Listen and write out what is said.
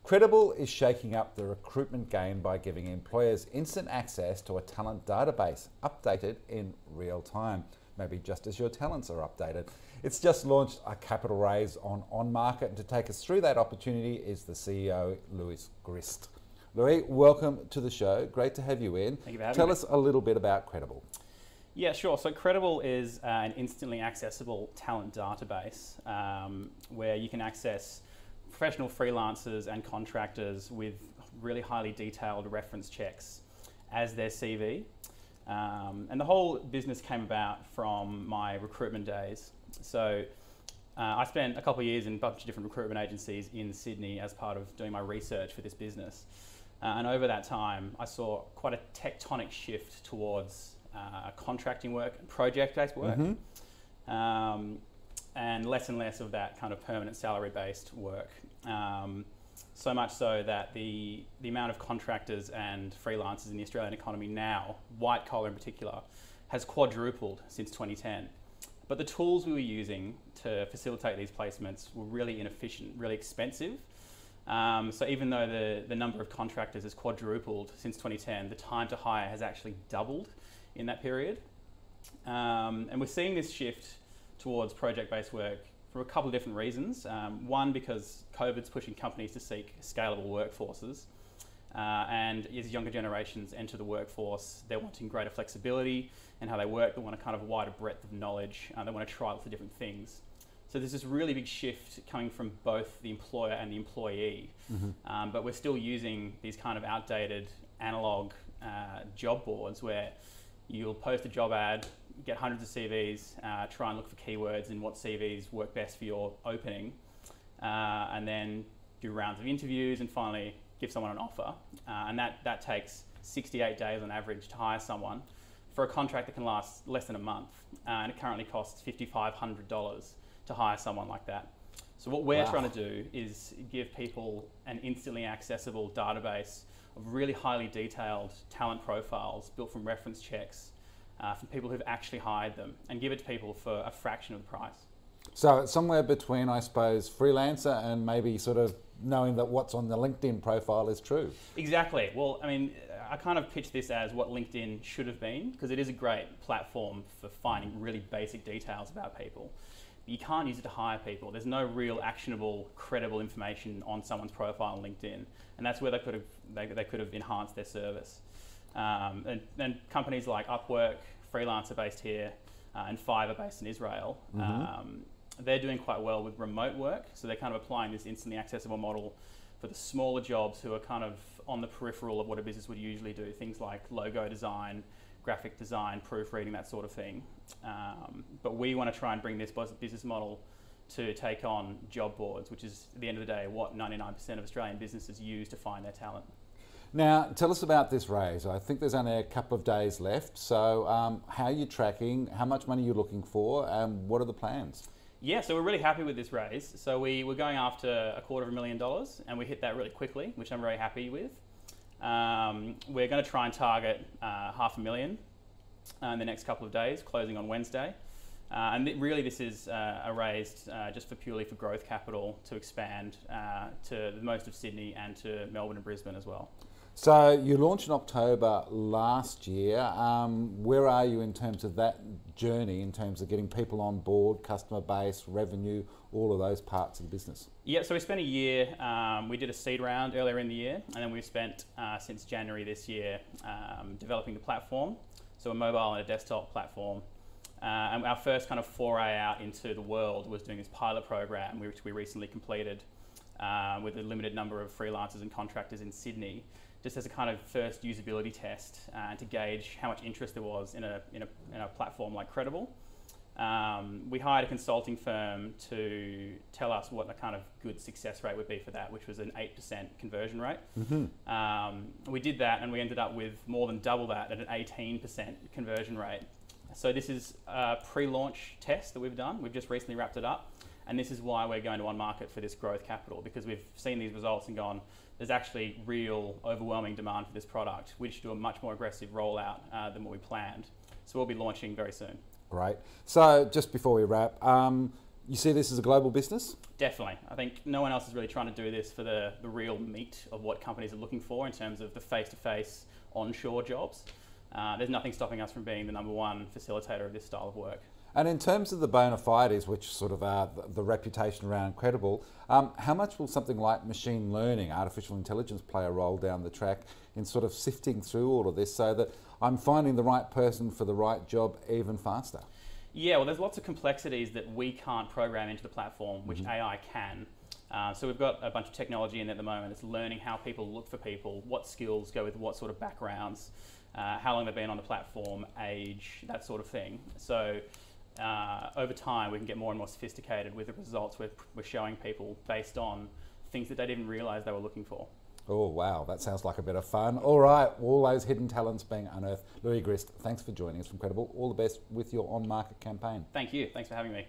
Kredible is shaking up the recruitment game by giving employers instant access to a talent database, updated in real time, maybe just as your talents are updated. It's just launched a capital raise on market, and to take us through that opportunity is the CEO, Louis Grist. Louis, welcome to the show. Great to have you in. Thank you for having me. Tell us a little bit about Kredible. Yeah, sure. So Kredible is an instantly accessible talent database where you can access professional freelancers and contractors with really highly detailed reference checks as their CV. And the whole business came about from my recruitment days. So I spent a couple of years in a bunch of different recruitment agencies in Sydney as part of doing my research for this business. And over that time, I saw quite a tectonic shift towards contracting work and project-based work, and less of that kind of permanent salary-based work. So much so that the amount of contractors and freelancers in the Australian economy now, white collar in particular, has quadrupled since 2010. But the tools we were using to facilitate these placements were really inefficient, really expensive. So even though the number of contractors has quadrupled since 2010, the time to hire has actually doubled in that period. And we're seeing this shift towards project-based work for a couple of different reasons. One, because COVID's pushing companies to seek scalable workforces. And as younger generations enter the workforce, they're wanting greater flexibility in how they work. They want a kind of wider breadth of knowledge. They want to try lots of different things. So there's this really big shift coming from both the employer and the employee. But we're still using these kind of outdated analog job boards where you'll post a job ad, get hundreds of CVs, try and look for keywords in what CVs work best for your opening, and then do rounds of interviews and finally give someone an offer. And that takes 68 days on average to hire someone for a contract that can last less than a month. And it currently costs $5,500 to hire someone like that. So what we're trying to do is give people an instantly accessible database of really highly detailed talent profiles built from reference checks from people who've actually hired them, and give it to people for a fraction of the price. So it's somewhere between, I suppose, freelancer and maybe sort of knowing that what's on the LinkedIn profile is true. Exactly. Well, I mean, I kind of pitch this as what LinkedIn should have been, because it is a great platform for finding really basic details about people. But you can't use it to hire people. There's no real actionable, credible information on someone's profile on LinkedIn, and that's where they could have enhanced their service. And companies like Upwork, Freelancer based here, and Fiverr based in Israel, they're doing quite well with remote work. So they're kind of applying this instantly accessible model for the smaller jobs who are kind of on the peripheral of what a business would usually do. Things like logo design, graphic design, proofreading, that sort of thing. But we want to try and bring this business model to take on job boards, which is, at the end of the day, what 99% of Australian businesses use to find their talent. Now, tell us about this raise. I think there's only a couple of days left. So how are you tracking? How much money are you looking for? And what are the plans? Yeah, so we're really happy with this raise. So we were going after $250,000 and we hit that really quickly, which I'm very happy with. We're going to try and target $500,000 in the next couple of days, closing on Wednesday. And really this is a raise just purely for growth capital to expand to the most of Sydney and to Melbourne and Brisbane as well. So you launched in October last year. Where are you in terms of that journey, in terms of getting people on board, customer base, revenue, all of those parts of the business? Yeah, so we spent a year, we did a seed round earlier in the year, and then we've spent since January this year developing the platform. So a mobile and a desktop platform. And our first kind of foray out into the world was doing this pilot program, which we recently completed with a limited number of freelancers and contractors in Sydney, just as a kind of first usability test to gauge how much interest there was in a platform like Kredible. We hired a consulting firm to tell us what the kind of good success rate would be for that, which was an 8% conversion rate. We did that and we ended up with more than double that at an 18% conversion rate. So this is a pre-launch test that we've done. We've just recently wrapped it up. And this is why we're going to on market for this growth capital, because we've seen these results and gone, there's actually real overwhelming demand for this product. We should do a much more aggressive rollout than what we planned. So we'll be launching very soon. Great. So just before we wrap, You see this as a global business? Definitely. I think no one else is really trying to do this for the real meat of what companies are looking for in terms of the face-to-face onshore jobs. There's nothing stopping us from being the #1 facilitator of this style of work. And in terms of the bona fides, which sort of are the reputation around Kredible, how much will something like machine learning, artificial intelligence play a role down the track in sort of sifting through all of this so that I'm finding the right person for the right job even faster? Yeah, well, there's lots of complexities that we can't program into the platform, which AI can. So we've got a bunch of technology in at the moment. It's learning how people look for people, what skills go with what sort of backgrounds, how long they've been on the platform, age, that sort of thing. So over time, we can get more and more sophisticated with the results we're showing people based on things that they didn't realise they were looking for. Oh, wow, that sounds like a bit of fun. All right, all those hidden talents being unearthed. Louis Grist, thanks for joining us from Kredible. All the best with your on-market campaign. Thank you. Thanks for having me.